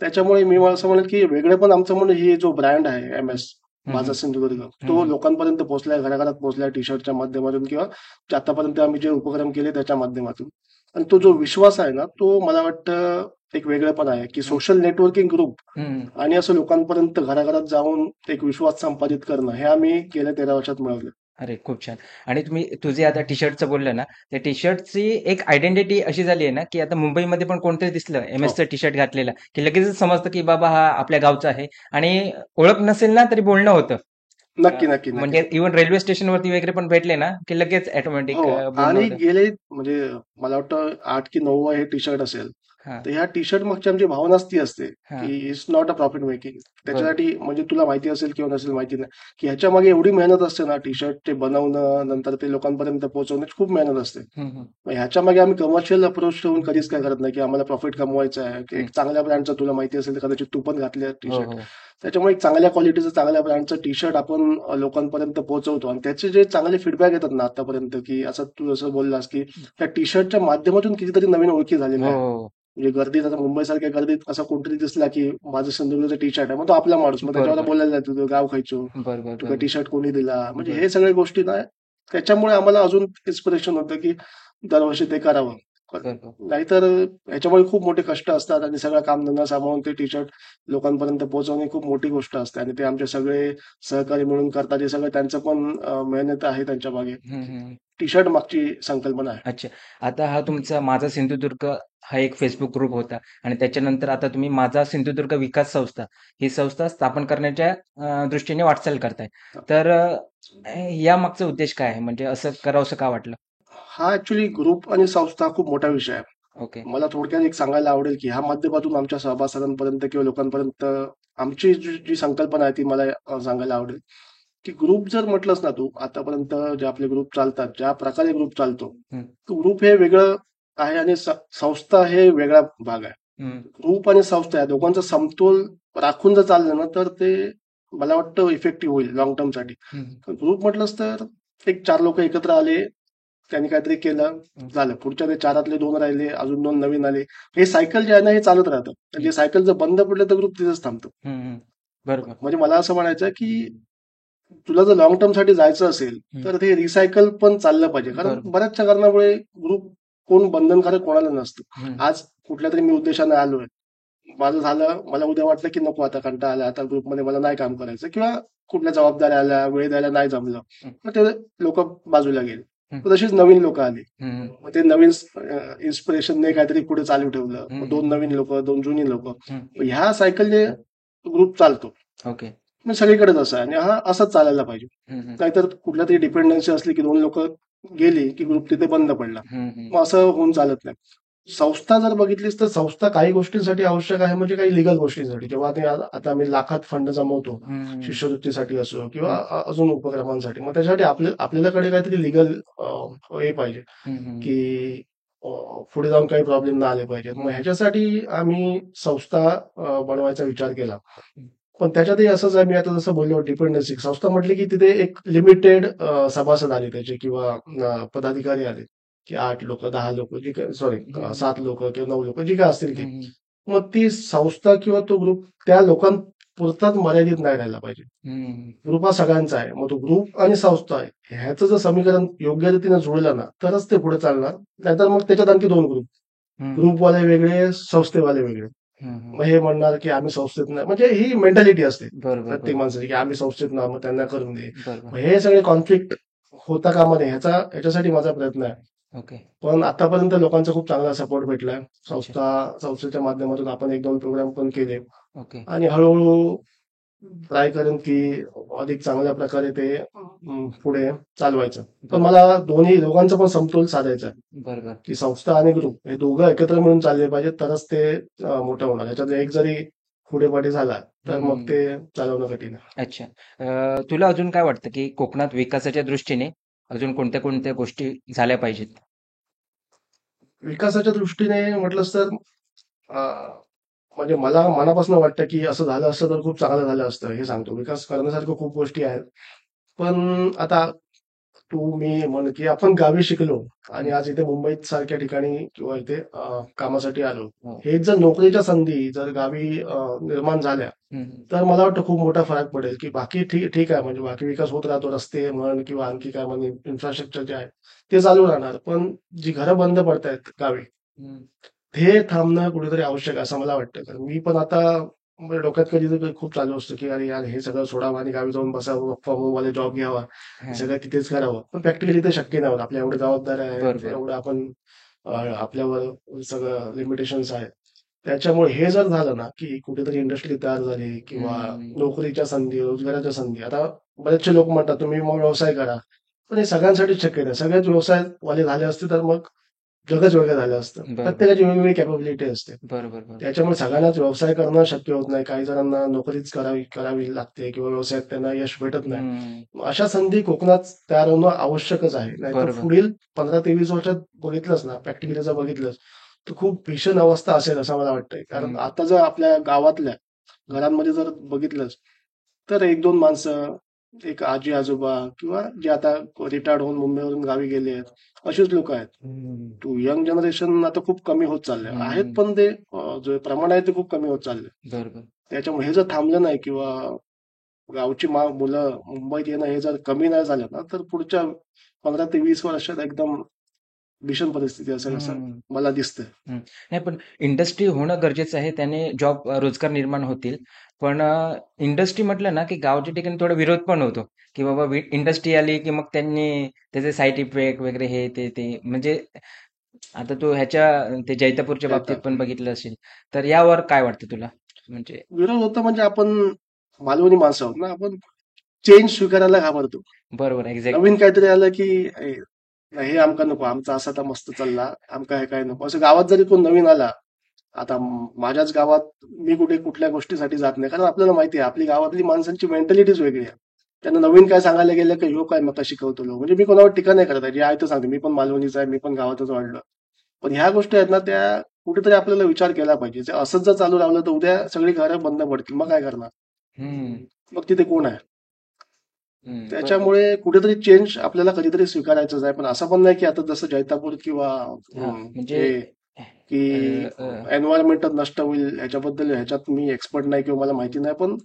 त्याच्यामुळे मी मला असं म्हणेल की वेगळेपण आमचं म्हणून ही जो ब्रँड आहे एम-एस, हं. माझा सिंधुदुर्ग, हं. तो लोकांपर्यंत पोहोचलाय, घराघरात पोहोचलाय, टी शर्टच्या माध्यमातून किंवा आतापर्यंत आम्ही जे उपक्रम केले त्याच्या माध्यमातून. आणि तो जो विश्वास आहे ना, तो मला वाटतं एक वेगळेपण आहे, की हं. सोशल नेटवर्किंग ग्रुप हं. आणि असं लोकांपर्यंत घराघरात जाऊन एक विश्वास संपादित करणं, हे आम्ही गेल्या 13 वर्षात मिळवलं. अरे खूप छान. आणि तुझे आता टी-शर्टचं बोललं ना, त्या टी-शर्टची एक आयडेंटिटी अशी झाली आहे ना, की आता मुंबईमध्ये पण कोणतरी दिसलं हो, एम-एसचं टी-शर्ट घातलेलं, की लगेचच समजतं, की बाबा हा आपल्या गावचा आहे. आणि ओळख नसेल ना, तरी बोलणं होतं. नक्की, नक्की, नक्की. म्हणजे इव्हन रेल्वे स्टेशनवरती वगैरे पण भेटले ना, की लगेच ऑटोमॅटिक हो. बोलणं आणि होतं. गेले म्हणजे मला वाटतं 8 की 9 हे टी शर्ट असेल. हा तर ह्या टी शर्ट मागची आमची भावनाच ती असते हा की it's not a profit making. बरोबर. त्याच्यासाठी म्हणजे तुला माहिती असेल किंवा नसेल माहिती नाही, की ह्याच्या मागे एवढी मेहनत असते ना, टी शर्ट ते बनवणं नंतर ते लोकांपर्यंत पोहोचवण्याची खूप मेहनत असते. हम्म. मग ह्याच्या मागे आम्ही कमर्शियल अप्रोच ठेवून कधीच काय करत नाही, की आम्हाला प्रॉफिट कमवायचं आहे, की एक हम्म. चांगल्या ब्रँडचा तुला माहिती असेल तर कदाचित तू पण घातले टी हो शर्ट. हो. त्याच्यामुळे एक चांगल्या क्वालिटीचं चांगल्या ब्रँडचं टी शर्ट आपण लोकांपर्यंत पोहोचवतो आणि त्याचे जे चांगले फीडबॅक येतात ना आतापर्यंत, की असं तू जसं बोललास, की त्या टी शर्टच्या माध्यमातून कितीतरी नवीन ओळखी हो झालेल्या आहेत. हो. म्हणजे गर्दीत आता मुंबईसारख्या गर्दीत असा कोणतरी दिसला, की माझं सिंधुदुर्गचं टी शर्ट आहे, मग तो आपला माणूस, मग त्याच्यावर बरोबर बोलायला जातो, "तुझं गाव खायचो, बरोबर तुका बरोबर टी शर्ट कोणी दिला?" म्हणजे बरोबर हे सगळ्या गोष्टी ना, त्याच्यामुळे आम्हाला अजून इन्स्पिरेशन होतं, की दरवर्षी ते करावं. पण बरोबर. नाहीतर ह्याच्यामुळे खूप मोठे कष्ट असतात आणि सगळा कामधंदा सांभाळून ते टी शर्ट लोकांपर्यंत पोहोचवणे खूप मोठी गोष्ट असते आणि ते आमचे सगळे सहकारी मिळून करतात. हे सगळं त्यांचं पण मेहनत आहे त्यांच्या मागे. हम्म. टी शर्ट मागची संकल्पना आहे. अच्छा. आता हा तुमचा माझा सिंधुदुर्ग हा एक फेसबुक ग्रुप होता आणि त्याच्यानंतर आता तुम्ही माझा सिंधुदुर्ग विकास संस्था ही संस्था स्थापन करण्याच्या दृष्टीने वाटचाल करताय. तर या मागचा उद्देश काय आहे? म्हणजे असं करावंसं का वाटलं? हा ऍक्च्युली ग्रुप आणि संस्था खूप मोठा विषय आहे. ओके. मला थोडक्यात एक सांगायला आवडेल, की ह्या माध्यमातून आमच्या सभासदांपर्यंत किंवा लोकांपर्यंत आमची जी जी संकल्पना आहे ती मला सांगायला आवडेल, की ग्रुप जर म्हटलंस ना तू, आतापर्यंत जे आपले ग्रुप चालतात, ज्या प्रकारे ग्रुप चालतो, हं, ग्रुप हे वेगळं आहे आणि संस्था हे वेगळा भाग आहे. हं, ग्रुप आणि संस्था या दोघांचा समतोल राखून जर चाललं ना, तर ते मला वाटतं इफेक्टिव्ह होईल लॉंग टर्मसाठी. हं, ग्रुप म्हटलंस तर एक 4 लोक एकत्र आले, त्यांनी काहीतरी केलं, हं, झालं. पुढच्या ते 4 2 राहिले, अजून 2 नवीन आले. हे सायकल जे आहे ना, हे चालत राहतं. हं, म्हणजे सायकल जर बंद पडलं तर ग्रुप तिथेच थांबतो. हं. बरोबर. म्हणजे मला असं म्हणायचं आहे, की तुला जर लॉंग टर्मसाठी जायचं असेल, हं, तर ते रिसायकल पण चाललं पाहिजे. कारण बरोबर. बऱ्याचशा कारणामुळे ग्रुप कोण बंधनकारक कोणाला नसतं. हं, आज कुठल्यातरी मी उद्देशाने आलोय. माझं झालं, मला उद्या वाटलं की नको आता कंटाळा आला, आता ग्रुपमध्ये मला नाही काम करायचं किंवा कुठल्या जबाबदाऱ्या आल्या, वेळ द्यायला नाही जमलं. हं, मग ते लोक बाजूला गेले. हं, मग तशीच नवीन लोक आली. हं, मग ते नवीन इन्स्पिरेशनने काहीतरी पुढे चालू ठेवलं. हं, मग हं, 2 नवीन लोक, 2 जुनी लोक. हं. ह्या सायकलने ग्रुप चालतो. ओके. मग सगळीकडेच असं आहे आणि हा असंच चालायला पाहिजे. हं, हं, नाहीतर कुठल्या तरी डिपेंडन्सी असली की 2 लोक गेली की ग्रुप तिथे बंद पडला. हं, हं, मग असं होऊन चालत नाही. संस्था जर बघितलीस तर संस्था काही गोष्टींसाठी आवश्यक आहे, म्हणजे काही लिगल गोष्टींसाठी. जेव्हा ते आता आम्ही लाखात फंड जमवतो, हं, शिष्यवृत्तीसाठी असो किंवा हं, अजून उपक्रमांसाठी. मग त्याच्यासाठी आपल्याकडे काहीतरी लिगल हे पाहिजे, हं, हं, की पुढे जाऊन काही प्रॉब्लेम नाही आले पाहिजेत. मग ह्याच्यासाठी आम्ही संस्था बनवायचा विचार केला. पण त्याच्यातही असंच आहे, मी आता जसं बोललो डिपेंडन्सी. संस्था म्हटली की तिथे एक लिमिटेड सभासद आले त्याचे किंवा पदाधिकारी आले, की 8 लोक, 10 लोक, जी काय सॉरी हं, 7 लोक किंवा 9 लोक जी काय असतील ती. हं, मग ती संस्था किंवा तो ग्रुप त्या लोकांपुरताच मर्यादित नाही राहायला पाहिजे. हं. ग्रुप हा सगळ्यांचा आहे. मग तो ग्रुप आणि संस्था आहे, ह्याचं जर समीकरण योग्य रीतीने जुळलं ना, तरच ते पुढे चालणार. नाहीतर मग त्याच्यात आणखी 2 ग्रुप. हं, ग्रुपवाले वेगळे, संस्थेवाले वेगळे. हं, हं. मग हे म्हणणार की आम्ही संस्थेत नाही, म्हणजे ही मेंटॅलिटी असते बरोबर, प्रत्येक बरोबर, माणसाची, की आम्ही संस्थेत ना, मग त्यांना करून दे. बरोबर. मग हे सगळे कॉन्फ्लिक्ट होता कामा नये, ह्याच्यासाठी माझा प्रयत्न आहे. ओके. पण आतापर्यंत लोकांचा खूप चांगला सपोर्ट भेटलाय. अच्छा. संस्थेच्या माध्यमातून आपण 1-2 प्रोग्राम पण केले ओके. आणि हळूहळू ट्राय करेन की अधिक चांगल्या प्रकारे ते पुढे चालवायचं. पण बरोबर, मला दोघांचा पण समतोल साधायचा आहे, बरोबर. की संस्था आणि ग्रुप हे दोघं एकत्र मिळून चालले पाहिजेत, तरच ते मोठं होणार. याच्यात एक जरी पुढे पाठी झाला तर मग हं. ते चालवणं कठीण आहे. अच्छा. तुला अजून काय वाटतं, की कोकणात विकासाच्या दृष्टीने अजून कोणत्या-कोणत्या गोष्टी झाल्या पाहिजेत? विकासाच्या दृष्टीने म्हटलंस तर अं, म्हणजे मला मनापासून वाटतं की असं झालं असतं तर खूप चांगलं झालं असतं. हे सांगतो, विकास करण्यासारखं खूप गोष्टी आहेत. पण आता तू मी म्हण की आपण गावी शिकलो आणि हं, आज इथे मुंबईत सारख्या ठिकाणी किंवा इथे कामासाठी आलो. हो. हेच जर नोकरीच्या संधी जर गावी निर्माण झाल्या, हं, हं. तर मला वाटतं खूप मोठा फरक पडेल. की बाकी ठीक ठीक आहे, म्हणजे बाकी विकास होत राहतो, रस्ते म्हण किंवा आणखी काय म्हण, इन्फ्रास्ट्रक्चर जे आहे ते चालू राहणार. पण जी घरं बंद पडतायत गावी, हं, हे थांबणं कुठेतरी आवश्यक आहे असं मला वाटतं. कारण मी पण आता म्हणजे डोक्यात कधी खूप चालू असतं, की अरे यार हे सगळं सोडावं आणि गावी जाऊन बसावं, वर्क फ्रॉम होम वाले जॉब घ्यावा, हे हां. सगळं तिथेच करावं. पण प्रॅक्टिकली ते शक्य नाही होत. आपल्या एवढ्या जबाबदाऱ्या आहेत, बरोबर. एवढं आपण आपल्यावर सगळं लिमिटेशन्स आहेत. त्याच्यामुळे हे जर झालं ना, की कुठेतरी इंडस्ट्री तयार झाली किंवा हं, नोकरीच्या संधी, रोजगाराच्या संधी. आता बरेचसे लोक म्हणतात तुम्ही मग व्यवसाय करा. पण हे सगळ्यांसाठी शक्य नाही. सगळेच व्यवसायवाले झाले असते तर मग जगच वेगळं झालं असतं. बरोबर. प्रत्येकाची वेगवेगळी कॅपॅबिलिटी असते. बरोबर, बरोबर. त्याच्यामुळे सगळ्यांनाच व्यवसाय करणं शक्य होत नाही. काही जणांना नोकरीच करावी करावी लागते किंवा व्यवसायात त्यांना यश भेटत नाही. हं. मग अशा संधी कोकणात तयार होणं आवश्यकच आहे. नाहीतर बरोबर. पुढील 15 ते 20 वर्षात बघितलंच ना, प्रॅक्टिकली जर बघितलंच, तर खूप भीषण अवस्था असेल असं मला वाटतंय. कारण हं. आता जर आपल्या गावातल्या घरांमध्ये जर बघितलंच, तर 1-2 माणसं, एक आजी-आजोबा किंवा जे आता रिटायर्ड होऊन मुंबईवरून गावी गेले आहेत, अशीच लोकं आहेत. हं. टू यंग जनरेशन आता खूप कमी होत चाललंय. आहेत हं. पण ते जे प्रमाण आहे ते खूप कमी होत चाललंय. बरोबर. त्याच्यामुळे हे जर थांबलं नाही किंवा गावची मुलं मुंबईत येणं हे जर कमी नाही झालं ना, तर पुढच्या 15 ते 20 वर्षात एकदम भीषण परिस्थिती असेल असं हं. मला दिसतंय. हं. नाही पण इंडस्ट्री होणं गरजेचं आहे. त्याने रोजगार निर्माण होतील. पण इंडस्ट्री म्हटलं ना, की गावच्या ठिकाणी थोडा विरोध पण होतो, की बाबा इंडस्ट्री आली, की मग त्यांनी त्याचे साइड इफेक्ट वगैरे हे ते म्हणजे आता तू ते जैतापूरच्या बाबतीत जैतापूर. पण बघितलं असेल. तर यावर काय वाटतं तुला? म्हणजे विरोध होता म्हणजे आपण मालवणी माणसं आहोत ना, आपण चेंज स्वीकारायला घाबरतो. बरोबर एक्झॅक्टली. नवीन काहीतरी आलं की नाही हे आमका नको, आमचा असा तर मस्त चालला, आमका हे काय नको. असं गावात जरी कोण नवीन आला, आता माझ्याच गावात मी कुठे कुठल्या गोष्टीसाठी जात नाही. कारण आपल्याला माहिती आहे, आपली गावातली माणसांची मेंटॅलिटीच वेगळी आहे. त्यांना नवीन काय सांगायला गेलं की ह्यो काय मका शिकवतो लो. म्हणजे मी कोणावर टीका नाही करत आहे. जे आहे ते सांगते. मी पण मालवणीचा आहे, मी पण गावातच वाढलो. पण ह्या गोष्टी आहेत ना, त्या कुठेतरी आपल्याला विचार केला पाहिजे. जर असंच जर चालू राहिलं तर उद्या सगळी घरं बंद पडतील. मग काय करणार? हं. मग तिथे कोण आहे? हं. बरोबर. त्याच्यामुळे कुठेतरी चेंज आपल्याला कधीतरी स्वीकारायचंच आहे. पण असं पण नाही की आता जसं जैतापूर किंवा हां, म्हणजे हे की अ, अ, एन्व्हायरमेंटच नष्ट होईल ह्याच्यात मी एक्सपर्ट नाही किंवा मला माहिती नाही. पण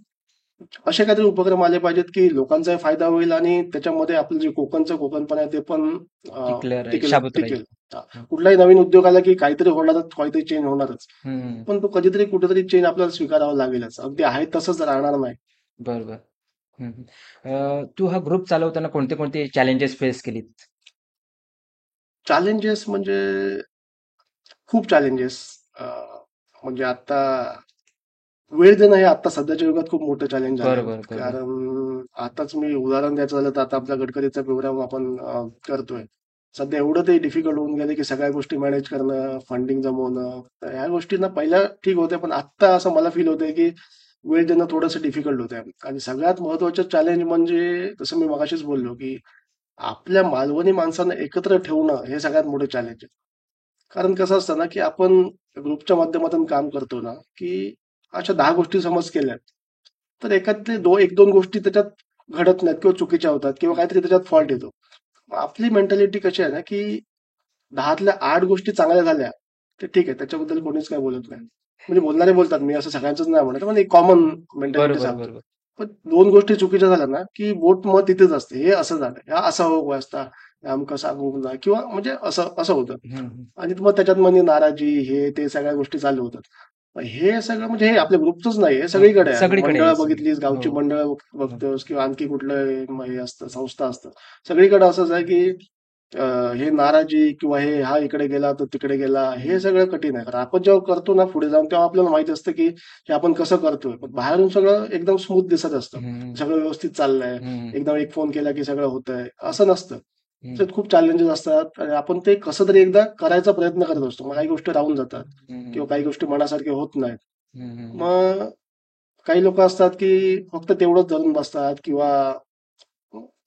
असे काहीतरी उपक्रम आले पाहिजेत की लोकांचाही फायदा होईल आणि त्याच्यामध्ये आपलं जे कोकणचं आहे ते पण टिकलं राहील, टिकेल शाबूत राहील. टिकेल. हा. हं. कुठलाही नवीन उद्योग आला की काहीतरी होणारच, काहीतरी चेंज होणारच. हं. पण तो कधीतरी कुठेतरी चेंज आपल्याला स्वीकारावा लागेलच. अगदी आहे तसंच राहणार नाही. बरोबर. हं, हं. तू हा ग्रुप चालवताना कोणते कोणते चॅलेंजेस फेस केलीत? चॅलेंजेस म्हणजे खूप चॅलेंजेस. म्हणजे आता वेळ देणं हे आता सध्याच्या युगात खूप मोठं चॅलेंज झालंय. बरोबर, बरोबर. कारण आताच मी उदाहरण द्यायचं झालं तर आता आपला गडकरीचा प्रोग्राम आपण करतोय. सध्या एवढं ते डिफिकल्ट होऊन गेलं की सगळ्या गोष्टी मॅनेज करणं, फंडिंग जमवणं. तर ह्या गोष्टींना पहिल्या ठीक होत्या, पण आत्ता असं मला फील होतंय की वेळ देणं थोडंसं डिफिकल्ट होतंय. आणि सगळ्यात महत्त्वाचं चॅलेंज म्हणजे जसं मी मगाशीच बोललो की आपल्या मालवणी माणसांना एकत्र ठेवणं हे सगळ्यात मोठं चॅलेंज आहे. कारण कसं असतं ना, की आपण ग्रुपच्या माध्यमातून काम करतो ना, की अशा 10 गोष्टी समज केल्यात, तर एखादे 1-2 गोष्टी त्याच्यात घडत नाहीत किंवा चुकीच्या होतात किंवा काहीतरी त्याच्यात फॉल्ट येतो. आपली मेंटॅलिटी कशी आहे ना, की 10तल्या 8 गोष्टी चांगल्या झाल्या, तर ठीक आहे, त्याच्याबद्दल कोणीच काही बोलत नाही. म्हणजे बोलणारे बोलतात, मी असं सगळ्यांचंच नाही म्हणत, पण एक कॉमन मेंटॅलिटी बरोबर, सांगतो. बरोबर. पण 2 गोष्टी चुकीच्या झाल्या ना, की बोट मग तिथेच असते. हे असं झालं, हा असा हो असता, अमकं सांगू ना किंवा म्हणजे असं असं होतं. हं, हं. आणि मग त्याच्यात मग नाराजी हे ते सगळ्या गोष्टी चालू होतात. मग हे सगळं म्हणजे हे आपल्या ग्रुपचंच नाही, हे हां, सगळीकडे आहे. सगळीकडे आहे मंडळं सगळी. बघितलीस, हो, गावची मंडळं हो. बघतोस किंवा आणखी कुठलं हे असतं, संस्था असतं. सगळीकडे असंच आहे, की हे नाराजी किंवा हे हा इकडे गेला तर तिकडे गेला, हे सगळं कठीण आहे. कारण आपण जेव्हा करतो ना पुढे जाऊन, तेव्हा आपल्याला माहिती असतं, की हे आपण कसं करतोय. पण बाहेरून सगळं एकदम स्मूथ दिसत असतं. हं, सगळं व्यवस्थित चाललंय. हं, एकदम एक फोन केला की सगळं होतंय. असं नसतं. हं, त्याच्यात खूप चॅलेंजेस असतात आणि आपण ते कसं तरी एकदा करायचा प्रयत्न करत असतो. मग काही गोष्टी राहून जातात किंवा हं, काही गोष्टी मनासारख्या होत नाहीत. हं, हं. मग काही लोकं असतात, की फक्त तेवढंच धरून बसतात किंवा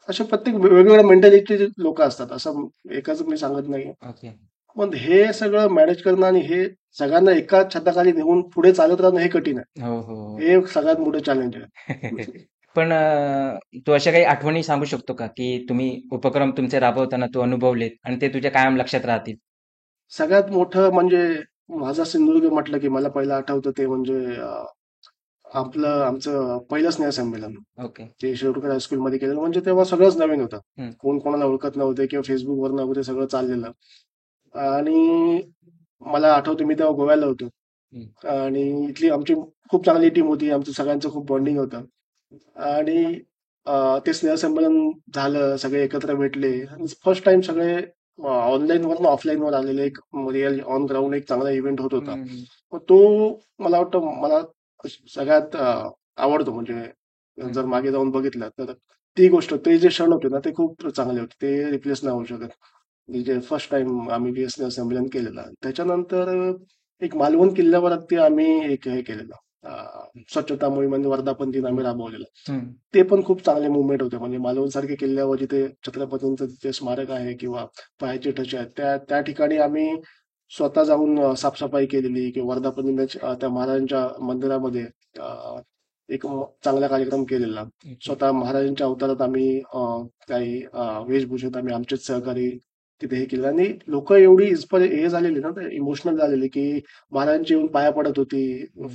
अशा प्रत्येक वेगवेगळ्या मेंटॅलिटी लोकं असतात. असं एकाच मी सांगत नाही. ओके. पण हे सगळं मॅनेज करणं आणि हे सगळ्यांना एका छताखाली नेऊन पुढे चालत राहणं हे कठीण आहे. हो, हो, हो. हे सगळ्यात मोठं चॅलेंज आहे. पण तू अशा काही आठवणी सांगू शकतो का, की तुम्ही उपक्रम तुमचे राबवताना तू अनुभवलेत आणि ते तुझ्या कायम लक्षात राहतील? सगळ्यात मोठं म्हणजे माझा सिंधुदुर्ग म्हटलं, की मला पहिलं आठवतं ते म्हणजे आमचं पहिलं स्नेहसंमेलन. ओके. ते शिरोडकर हायस्कूलमध्ये केलेलं म्हणजे तेव्हा सगळंच नवीन होतं. हं, कोण कोणाला ओळखत नव्हते किंवा Facebookवरनं वगैरे सगळं चाललेलं. आणि मला आठवतं मी तेव्हा गोव्याला होतो. हं, आणि इथली आमची खूप चांगली टीम होती. आमचं सगळ्यांचं खूप बॉन्डिंग होतं. आणि ते स्नेहसंमेलन झालं, सगळे एकत्र भेटले. फर्स्ट टाईम सगळे ऑनलाईनवरनं ऑफलाईनवर आलेले एक रिअल ऑन ग्राउंड एक चांगला इव्हेंट होत होता. हं, मग तो मला वाटतं मला सगळ्यात आवडतो म्हणजे हं. जर मागे जाऊन बघितलं तर ती गोष्ट ते जे क्षण होते ना ते खूप चांगले होते. ते रिप्लेस नाही होऊ शकत. म्हणजे फर्स्ट टाइम आम्ही BSNL संमेलन केलेलं. त्याच्यानंतर एक मालवण किल्ल्यावरती आम्ही एक हे केलेलं, स्वच्छता मोहीम आणि वर्धापन दिन आम्ही राबवलेला. हम्म. ते पण खूप चांगले मुवमेंट होते. म्हणजे मालवण सारख्या किल्ल्यावर जिथे छत्रपतींचं तिथे स्मारक आहे किंवा पायाचे ठसे आहेत, त्या त्या ठिकाणी आम्ही स्वतः जाऊन साफसफाई केलेली किंवा वर्धापन दिनाच्या त्या महाराजांच्या मंदिरामध्ये एक चांगला कार्यक्रम केलेला. स्वतः महाराजांच्या अवतारात आम्ही काही वेशभूषेत आम्ही आमचेच सहकारी तिथे हे केलं आणि लोक एवढी इन्स्पायर हे झालेली ना, इमोशनल झालेली की महाराजांची येऊन पाया पडत होती,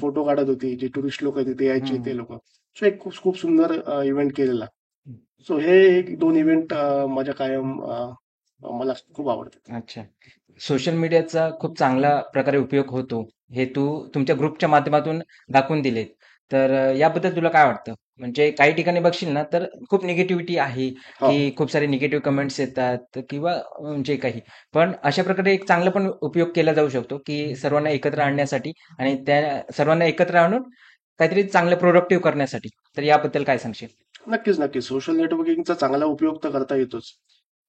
फोटो काढत होती. जे टुरिस्ट लोक तिथे यायचे ते लोक. सो एक खूप खूप सुंदर इव्हेंट केलेला. सो हे एक दोन इव्हेंट माझ्या कायम मला खूप आवडतात. अच्छा. सोशल मीडियाचा खूप चांगला प्रकारे उपयोग होतो हे तू तुमच्या ग्रुपच्या माध्यमातून दाखवून दिलेत. तर याबद्दल तुला काय वाटतं? म्हणजे काही ठिकाणी बघशील ना तर खूप निगेटिव्हिटी आहे, हो. की खूप सारे निगेटिव्ह कमेंट्स येतात किंवा जे काही. पण अशा प्रकारे एक चांगला पण उपयोग केला जाऊ शकतो, की सर्वांना एकत्र आणण्यासाठी आणि त्या सर्वांना एकत्र आणून काहीतरी चांगलं प्रोडक्टिव्ह करण्यासाठी. तर याबद्दल काय सांगशील? नक्कीच, नक्कीच. सोशल नेटवर्किंगचा चांगला उपयोग तर करता येतोच.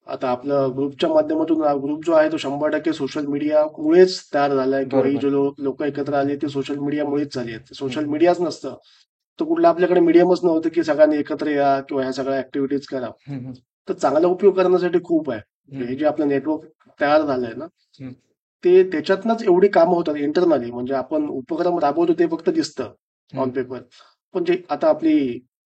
आता आपलं ग्रुपच्या माध्यमातून ग्रुप जो आहे तो 100% सोशल मीडियामुळेच तयार झालाय किंवा ही बरोबर. जे लोक एकत्र आली ते सोशल मीडियामुळेच झाली आहेत. सोशल मीडियाच नसतं तर कुठलं आपल्याकडे मीडियमच नव्हतं की सगळ्यांनी एकत्र या किंवा ह्या सगळ्या ऍक्टिव्हिटीज करा. हम्म, हम्म, तर चांगला उपयोग करण्यासाठी खूप आहे. हे हम्म, जे आपलं नेटवर्क तयार झालंय ना, हम्म, ते त्याच्यातनंच एवढी कामं होतात इंटरनली. म्हणजे आपण उपक्रम राबवतो ते फक्त दिसतं ऑन हम्म, पेपर. पण जे आता आपली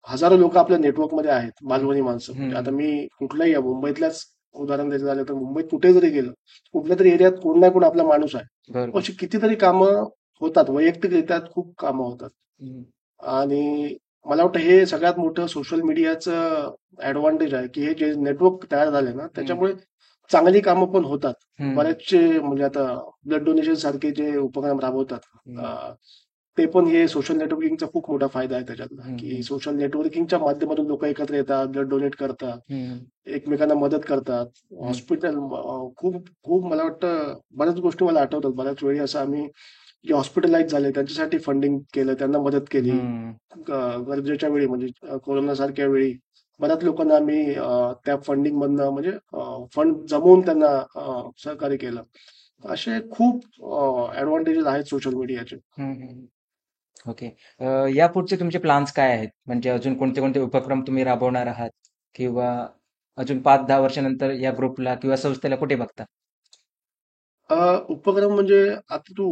हजारो लोक आपल्या नेटवर्कमध्ये आहेत, मालवणी माणसं. म्हणजे आता हम्म, मी कुठल्याही मुंबईतल्याच उदाहरण द्यायचं झालं तर मुंबईत कुठे जरी गेलं, कुठल्या तरी एरियात कोण ना कोण आपला माणूस आहे. बरोबर. अशी कितीतरी कामं होतात, वैयक्तिकरित्या खूप कामं होतात. हम्म, आणि मला वाटतं हे सगळ्यात मोठं सोशल मीडियाचं ऍडव्हान्टेज आहे, की हे जे नेटवर्क तयार झाले ना, हम्म, त्याच्यामुळे चांगली कामं पण होतात. हम्म, बरेचसे म्हणजे आता ब्लड डोनेशन सारखे जे उपक्रम राबवतात, हम्म, अं, ते पण हे सोशल नेटवर्किंगचा खूप मोठा फायदा आहे त्याच्यातला, की हम्म, सोशल नेटवर्किंगच्या माध्यमातून लोक एकत्र येतात, ब्लड डोनेट करतात, हम्म, एकमेकांना मदत करतात. हम्म, हॉस्पिटल खूप खूप मला वाटतं बऱ्याच गोष्टी मला आठवतात. बऱ्याच वेळी असं आम्ही जे हॉस्पिटलाइज झाले त्यांच्यासाठी फंडिंग केलं, त्यांना मदत केली. हम्म, गरजेच्या वेळी म्हणजे कोरोना सारख्या वेळी बऱ्याच लोकांना आम्ही त्या फंडिंग मधनं म्हणजे फंड जमवून त्यांना सहकार्य केलं. असे खूप ऍडव्हान्टेजेस आहेत सोशल मीडियाचे. हम्म. ओके. यापुढचे तुमचे प्लान्स काय आहेत? म्हणजे अजून कोणते कोणते उपक्रम तुम्ही राबवणार आहात किंवा अजून 5-10 वर्षानंतर या ग्रुपला किंवा संस्थेला कुठे बघता? उपक्रम म्हणजे आता तू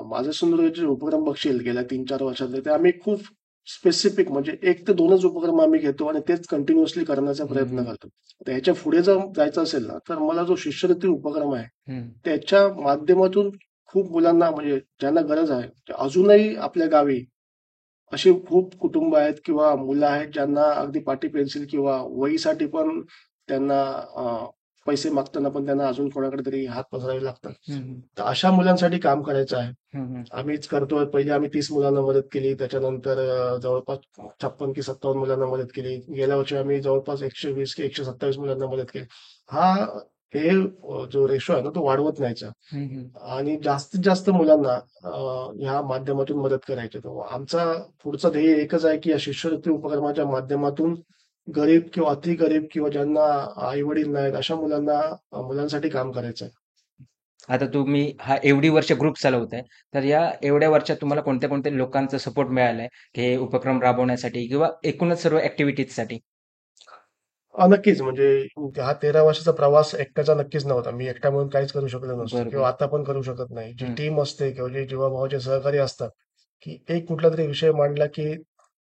माझ्या सिंधुदुर्गचे उपक्रम बघशील गेल्या 3-4 वर्षातले, ते आम्ही खूप स्पेसिफिक म्हणजे 1 ते 2च उपक्रम आम्ही घेतो आणि तेच कंटिन्युअसली करण्याचा हम्म, प्रयत्न करतो. आता ह्याच्या पुढे जर जायचं असेल ना, तर मला जो शिष्यवृत्ती उपक्रम आहे, हम्म, त्याच्या माध्यमातून खूप मुलांना म्हणजे ज्यांना गरज आहे, ते अजूनही आपल्या गावी अशी खूप कुटुंब आहेत किंवा मुलं आहेत ज्यांना अगदी पाटी पेन्सिल किंवा वहीसाठी पण त्यांना पैसे मागताना पण त्यांना अजून कोणाकडे तरी हात पसरावे लागतात. हम्म, तर अशा मुलांसाठी काम करायचं आहे. हम्म, आम्हीच करतोय. पहिले आम्ही 30 मुलांना मदत केली. त्याच्यानंतर जवळपास 56 की 57 मुलांना मदत केली. गेल्या वर्षी आम्ही जवळपास 120 की 127 मुलांना मदत केली. हा हे जो रेशो आहे ना, तो वाढवत न्यायचा हम्म, आणि जास्तीत जास्त मुलांना ह्या माध्यमातून मदत करायची. तर आमचा पुढचं ध्येय एकच आहे, की या शिष्यवृत्ती उपक्रमाच्या माध्यमातून गरीब किंवा अति गरीब किंवा ज्यांना आई वडील नाहीत अशा मुलांना मुलांसाठी काम करायचं आहे. आता तुम्ही हा एवढी वर्ष ग्रुप चालवताय, तर या एवढ्या वर्षात तुम्हाला कोणत्या कोणत्या लोकांचा सपोर्ट मिळालाय की हे उपक्रम राबवण्यासाठी किंवा एकूणच सर्व ऍक्टिव्हिटीजसाठी? नक्कीच. म्हणजे हा 13 वर्षाचा प्रवास एकट्याचा नक्कीच नव्हता. मी एकटा म्हणून काहीच करू शकलो नसतो बरोबर. किंवा आता पण करू शकत नाही. जी हम्म, टीम असते किंवा जे जीवाभावाचे सहकारी असतात, की एक कुठला तरी विषय मांडला, की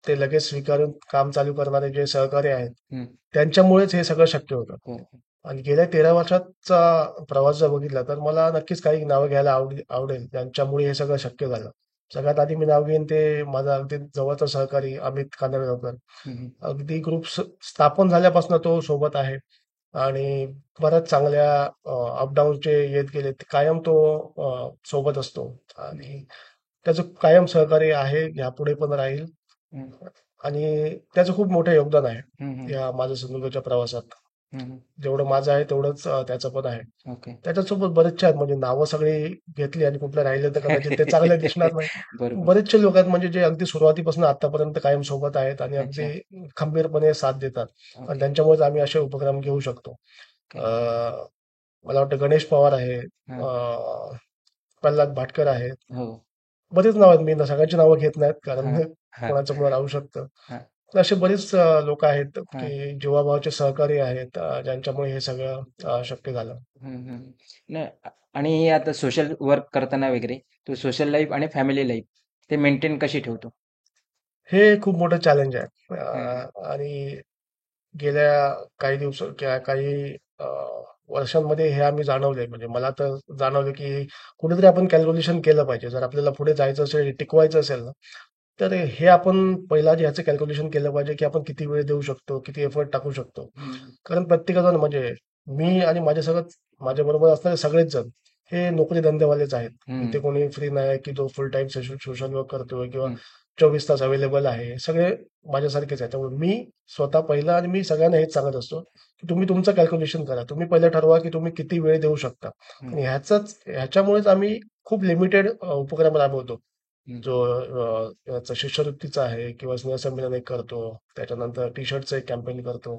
ते लगेच स्वीकारून काम चालू करणारे जे सहकारी आहेत, हम्म, त्यांच्यामुळेच हे सगळं शक्य होतं. बरोबर. आणि गेल्या 13 वर्षाचा प्रवास जर बघितला, तर मला नक्कीच काही नावं घ्यायला आवडेल, ज्यांच्यामुळे हे सगळं शक्य झालं. सगळ्यात आधी मी नाव घेईन ते माझा अगदी जवळचा सहकारी अमित कांदळकर. हम्म, अगदी ग्रुप स्थापन झाल्यापासून तो सोबत आहे आणि बऱ्याच चांगल्या अपडाऊनचे येत गेले ते कायम तो सोबत असतो आणि त्याचं कायम सहकार्य आहे, यापुढे पण राहील हम्म, आणि त्याचं खूप मोठं योगदान हम्म, आहे या माझ्या सिंधुदुर्गच्या प्रवासात. हम्म, जेवढं माझं आहे तेवढंच त्याचं पण आहे. ओके. त्याच्यासोबत बरेचसे आहेत म्हणजे नावं सगळी घेतली आणि कुठलं राहिलं तर कदाचित ते चांगलं दिसणार नाही. बरोबर. बरेचसे लोक आहेत म्हणजे जे अगदी सुरुवातीपासून आतापर्यंत कायम सोबत आहेत आणि अच्छा. अगदी खंबीरपणे साथ देतात आणि ओके. त्यांच्यामुळेच आम्ही असे उपक्रम घेऊ शकतो. ओके. अं, मला वाटतं गणेश पवार आहे, हा. प्रल्हाद भाटकर आहेत. हो. बरीच नाव आहेत, मी सगळ्यांची नावं घेत नाहीत कारण हा. हा. कोणाचं मुलं राहू शकतं. हा. तर असे बरेच लोक आहेत हा. की जीवाभावाचे सहकारी आहेत, ज्यांच्यामुळे हे सगळं शक्य झालं. नाही. आणि आता सोशल वर्क करताना वगैरे तो सोशल लाईफ आणि फॅमिली लाईफ ते मेंटेन कशी ठेवतो? हे खूप मोठं चॅलेंज आहे. हम्म. आणि गेल्या काही दिवस किंवा काही वर्षांमध्ये हे आम्ही जाणवलंय. म्हणजे मला तर जाणवलं की कुठेतरी आपण कॅल्क्युलेशन केलं पाहिजे. जर आपल्याला पुढे जायचं असेल, टिकवायचं असेल ना, तर हे आपण पहिला आधी ह्याचं कॅल्क्युलेशन केलं पाहिजे की आपण किती वेळ देऊ शकतो, किती एफर्ट टाकू शकतो. हम्म. कारण प्रत्येकाजण म्हणजे मी आणि माझ्यासोबत माझ्याबरोबर असणारे सगळेच जण हे नोकरी धंदेवालेच आहेत. इथे हम्म. कोणी फ्री नाही की जो फुल टाइम सोशल वर्क करतोय किंवा हम्म. 24 तास अवेलेबल आहे. सगळे माझ्यासारखेच आहेत. त्यामुळे मी स्वतः पहिला आणि मी सगळ्यांना हेच सांगत असतो, की तुम्ही तुमचं कॅल्क्युलेशन करा. तुम्ही पहिलं ठरवा, की तुम्ही किती वेळ देऊ शकता. हम्म. आणि ह्याच्यामुळेच आम्ही खूप लिमिटेड उपक्रम राबवतो. हम्म. जो याचा शिष्यवृत्तीचा आहे किंवा स्नेहसंमेलन एक करतो. त्याच्यानंतर टी शर्टचं एक कॅम्पेन करतो.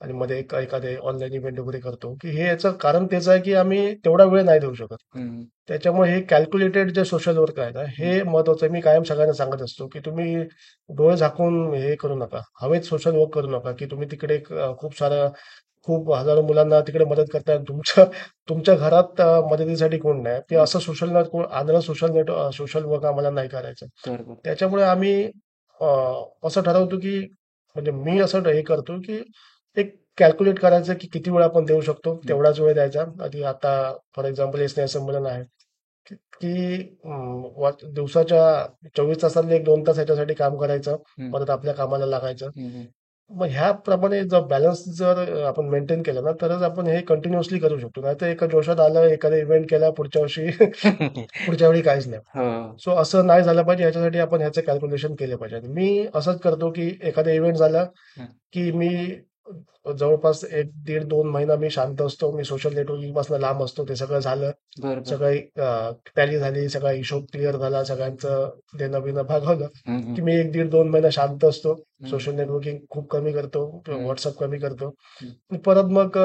आणि मध्ये एखादे ऑनलाईन इव्हेंट वगैरे करतो, की हे याचं कारण तेच आहे, की आम्ही तेवढा वेळ नाही देऊ शकत. हम्म. त्याच्यामुळे हे कॅल्क्युलेटेड जे सोशल वर्क आहे ना, हे महत्वाचं आहे. मी कायम सगळ्यांना सांगत असतो, की तुम्ही डोळे झाकून हे करू नका. हवेत सोशल वर्क करू नका, की तुम्ही तिकडे खूप सारं खूप हजारो मुलांना तिकडे मदत करताय. तुमच्या तुमच्या घरात मदतीसाठी कोण नाही. की हम्म. असं social net Andhra social work आम्हाला नाही करायचं. बरोबर. त्याच्यामुळे आम्ही अ, असं ठरवतो, की म्हणजे मी असं हे करतो, की एक कॅल्क्युलेट करायचं, की किती वेळ आपण देऊ शकतो. हम्म. तेवढाच वेळ द्यायचा. आधी आता फॉर एक्झाम्पल हे स्नेहसंमेलन आहे. की दिवसाच्या 24 तासातले 1-2 तास ह्याच्यासाठी काम करायचं. हम्म. परत आपल्या कामाला लागायचं. हम्म. मग ह्याप्रमाणे जर बॅलन्स जर आपण मेंटेन केलं ना, तरच आपण हे कंटिन्युअसली करू शकतो. नाहीतर एका जोशात आलं, एखादा इव्हेंट केला, पुढच्या वर्षी पुढच्या वेळी काहीच नाही. हो. सो असं नाही झालं पाहिजे. ह्याच्यासाठी आपण ह्याचं कॅल्क्युलेशन केलं पाहिजे. आणि मी असंच करतो, की एखादा इव्हेंट झाला, हम्म. की मी जवळपास 1, 1.5, 2 महिना मी शांत असतो. मी सोशल नेटवर्किंगपासून लांब असतो. ते सगळं झालं. बरोबर. सगळं टॅली झाली, सगळा हिशोब क्लिअर झाला, सगळ्यांचं देणं-बिणं भागवलं, हम्म. की मी 1, 1.5, 2 महिना शांत असतो. हम्म. सोशल नेटवर्किंग खूप कमी करतो. हम्म. WhatsApp कमी करतो. हम्म. आणि परत मग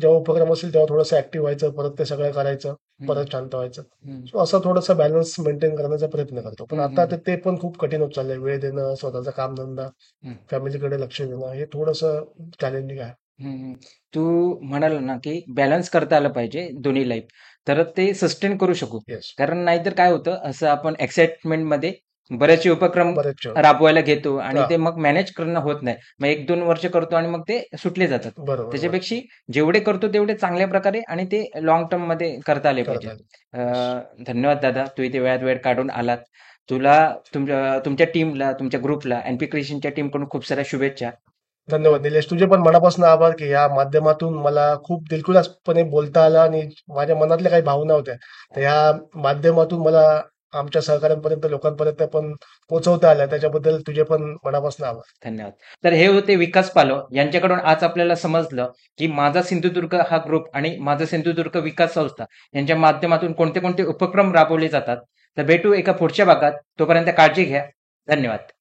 जेव्हा उपक्रम असेल तेव्हा थोडंसं ऍक्टिव्ह व्हायचं. परत ते सगळं करायचं. हम्म. परत शांत व्हायचं. हम्म. सो असं थोडंसं बॅलन्स मेंटेन करण्याचा प्रयत्न करतो. पण आता हम्म. ते पण खूप कठीण होत चाललंय. वेळ देणं, स्वतःचा कामधंदा, हम्म. फॅमिलीकडे लक्ष देणं हे थोडंसं चॅलेंजिंग आहे. हम्म. तू म्हणाल ना की बॅलन्स करता आलं पाहिजे दोन्ही लाईफ, तर ते सस्टेन करू शकू. येस. कारण नाहीतर काय होतं, असं आपण एक्साइटमेंट मध्ये बरेचसे उपक्रम बरेचसे होतं. राबवायला घेतो आणि हां. ते मग मॅनेज करणं होत नाही. मग 1-2 वर्ष करतो आणि मग ते सुटले जातात. बरोबर, बरोबर. त्याच्यापेक्षा जेवढे करतो तेवढे चांगल्या प्रकारे आणि ते लॉंग टर्म मध्ये करता आले पाहिजे. करता येईल. येस. धन्यवाद दादा, तू इथे वेळात वेळ काढून आलात. तुला तुमच्या टीमला, तुमच्या ग्रुपला, एनपी क्रिएशनच्या टीमकडून खूप साऱ्या शुभेच्छा. धन्यवाद निलेश. तुझे पण मनापासून आभार, की या माध्यमातून मला खूप दिलखुलासपणे बोलता आलं आणि माझ्या मनातल्या काही भावना होत्या. तर या माध्यमातून मला आमच्या सहकाऱ्यांपर्यंत, लोकांपर्यंत पण पोहोचवता आल्या. त्याच्याबद्दल तुझे पण मनापासून आभार. धन्यवाद. तर हे होते विकास पालव यांच्याकडून आज आपल्याला समजलं की माझा सिंधुदुर्ग हा ग्रुप आणि माझा सिंधुदुर्ग विकास संस्था यांच्या माध्यमातून कोणते कोणते उपक्रम राबवले जातात. तर भेटू एका पुढच्या भागात. तोपर्यंत काळजी घ्या. धन्यवाद.